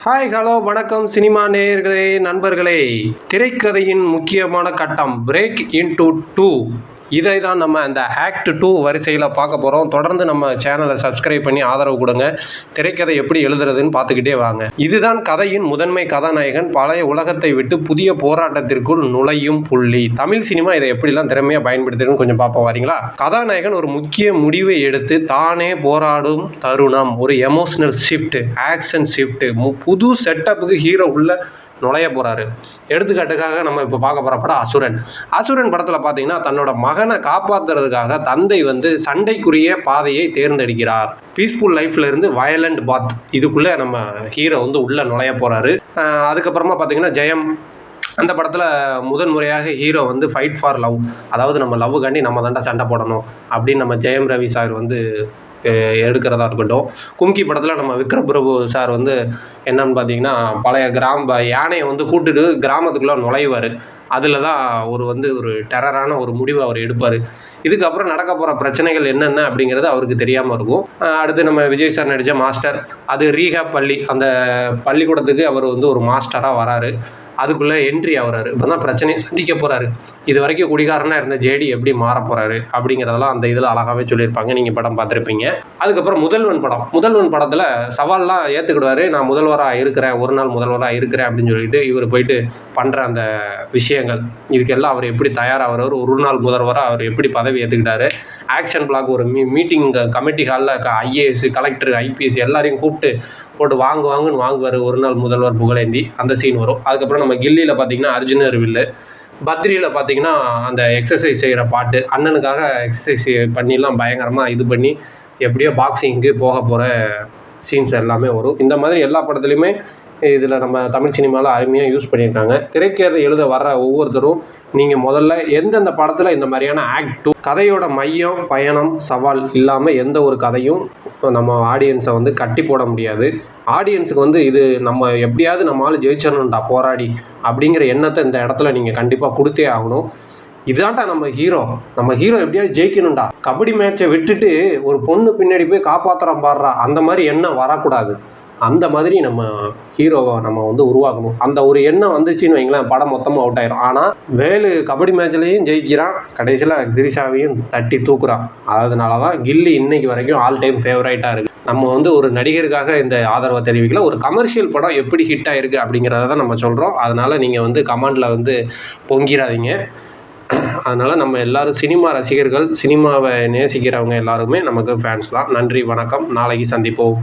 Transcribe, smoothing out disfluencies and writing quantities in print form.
Hi hello வணக்கம் cinema நேயர்களே நண்பர்களே. திரைக்கதையின் முக்கியமான கட்டம் பிரேக் இன்டு 2. இதை தான் நம்ம அந்த ஆக்ட் 2 வரிசையில் பார்க்க போகிறோம். தொடர்ந்து நம்ம சேனலை சப்ஸ்கிரைப் பண்ணி ஆதரவு கொடுங்க. திரைக்கதை எப்படி எழுதுறதுன்னு பார்த்துக்கிட்டே வாங்க. இதுதான் கதையின் முதன்மை கதாநாயகன் பழைய உலகத்தை விட்டு புதிய போராட்டத்திற்குள் நுழையும் புள்ளி. தமிழ் சினிமா இதை எப்படிலாம் திறமையாக பயன்படுத்துறதுன்னு கொஞ்சம் பார்ப்போம் வரீங்களா. கதாநாயகன் ஒரு முக்கிய முடிவை எடுத்து தானே போராடும் தருணம், ஒரு எமோஷனல் ஷிஃப்ட், ஆக்ஷன் ஷிஃப்ட், புது செட்டப்புக்கு ஹீரோ உள்ள நுழைய போகிறாரு. எடுத்துக்காட்டுக்காக நம்ம இப்போ பார்க்க போகிற படம் அசுரன். அசுரன் படத்தில் பார்த்தீங்கன்னா தன்னோட மகனை காப்பாற்றுறதுக்காக தந்தை சண்டைக்குரிய பாதையை தேர்ந்தெடுக்கிறார். பீஸ்ஃபுல் லைஃப்ல இருந்து வயலண்ட் பாத் இதுக்குள்ளே நம்ம ஹீரோ உள்ளே நுழைய போகிறாரு. அதுக்கப்புறமா பார்த்தீங்கன்னா ஜெயம். அந்த படத்தில் முதன் முறையாக ஹீரோ ஃபைட் ஃபார் லவ், அதாவது நம்ம லவ்வுக்காண்டி நம்ம தாண்டா சண்டை போடணும் அப்படின்னு நம்ம ஜெயம் ரவி சார் எடுக்கிறதா இருக்கட்டும். கும்கி படத்தில் நம்ம விக்ரம் பிரபு சார் என்னன்னு பார்த்தீங்கன்னா பழைய யானையை கூட்டுட்டு கிராமத்துக்குள்ளே நுழைவார். அதில் தான் ஒரு டெரரான ஒரு முடிவை அவர் எடுப்பார். இதுக்கப்புறம் நடக்க போகிற பிரச்சனைகள் என்னென்ன அப்படிங்கிறது அவருக்கு தெரியாமல் இருக்கும். அடுத்து நம்ம விஜய் சார் நடித்த மாஸ்டர், அது ரீஹாப் பள்ளி, அந்த பள்ளிக்கூடத்துக்கு அவர் ஒரு மாஸ்டராக வராரு. அதுக்குள்ளே என்ட்ரி ஆகிறாரு. இப்போ தான் பிரச்சனையை சந்திக்க போகிறாரு. இது வரைக்கும் குடிகாரனாக இருந்த ஜேடி எப்படி மாற போகிறாரு அப்படிங்கிறதெல்லாம் அந்த இதில் அழகாகவே சொல்லியிருப்பாங்க. நீங்கள் படம் பார்த்துருப்பீங்க. அதுக்கப்புறம் முதல்வன் படம். முதல்வன் படத்தில் சவால்லாம் ஏற்றுக்கிடுவார். நான் முதல்வராக இருக்கிறேன், ஒரு நாள் முதல்வராக இருக்கிறேன் அப்படின்னு சொல்லிட்டு இவர் போயிட்டு பண்ணுற அந்த விஷயங்கள், இதுக்கெல்லாம் அவர் எப்படி தயாராகிறார், ஒரு நாள் முதல்வராக அவர் எப்படி பதவி ஏற்றுக்கிட்டாரு. ஆக்ஷன் பிளாக் ஒரு மீட்டிங் கமிட்டி ஹாலில் ஐஏஎஸ், கலெக்டர், ஐபிஎஸ் எல்லாரையும் கூப்பிட்டு போட்டு வாங்குன்னு வாங்குவார். ஒரு நாள் முதல்வர் புகழேந்தி அந்த சீன் வரும். அதுக்கப்புறம் நம்ம கில்லியில் பார்த்தீங்கன்னா அர்ஜுனர் வில்லு. பத்ரியில் பார்த்தீங்கன்னா அந்த எக்ஸசைஸ் செய்கிற பாட்டு, அண்ணனுக்காக எக்ஸசைஸ் பண்ணிலாம் பயங்கரமாக இது பண்ணி எப்படியோ பாக்ஸிங்க்கு போக போகிற சீன்ஸ் எல்லாமே வரும். இந்த மாதிரி எல்லா படத்துலையுமே இதில் நம்ம தமிழ் சினிமாவில் அருமையாக யூஸ் பண்ணியிருக்காங்க. திரைக்கதை எழுத வர்ற ஒவ்வொருத்தரும் நீங்கள் முதல்ல எந்தெந்த படத்தில் இந்த மாதிரியான ஆக்ட் 2 கதையோட மையம், பயணம், சவால் இல்லாமல் எந்த ஒரு கதையும் நம்ம ஆடியன்ஸை கட்டி போட முடியாது. ஆடியன்ஸுக்கு இது நம்ம எப்படியாவது நம்மளால் ஜெயிச்சிடணும்டா போராடி அப்படிங்கிற எண்ணத்தை இந்த இடத்துல நீங்கள் கண்டிப்பாக கொடுத்தே ஆகணும். இதான்டா நம்ம ஹீரோ எப்படியாவது ஜெயிக்கணும்டா, கபடி மேட்சை விட்டுட்டு ஒரு பொண்ணு பின்னாடி போய் காப்பாற்றுறான் பாடுறா, அந்த மாதிரி எண்ணம் வரக்கூடாது. அந்த மாதிரி நம்ம ஹீரோவை நம்ம உருவாக்கணும். அந்த ஒரு எண்ணம் வந்துச்சுன்னு வைங்களேன், படம் மொத்தமாக அவுட் ஆயிரும். ஆனால் வேலு கபடி மேட்ச்லேயும் ஜெயிக்கிறான், கடைசியில் திரிஷாவையும் தட்டி தூக்குறான். அதனால தான் கில்லி இன்னைக்கு வரைக்கும் ஆல் டைம் ஃபேவரைட்டாக இருக்குது. நம்ம ஒரு நடிகருக்காக இந்த ஆதரவை தெரிவிக்கல, ஒரு கமர்ஷியல் படம் எப்படி ஹிட் ஆகிருக்கு அப்படிங்கிறத தான் நம்ம சொல்கிறோம். அதனால் நீங்கள் கமெண்டில் பொங்கிடாதீங்க. அதனால் நம்ம எல்லோரும் சினிமா ரசிகர்கள், சினிமாவை நேசிக்கிறவங்க எல்லாருமே நமக்கு ஃபேன்ஸ் தான். நன்றி, வணக்கம், நாளைக்கு சந்திப்போம்.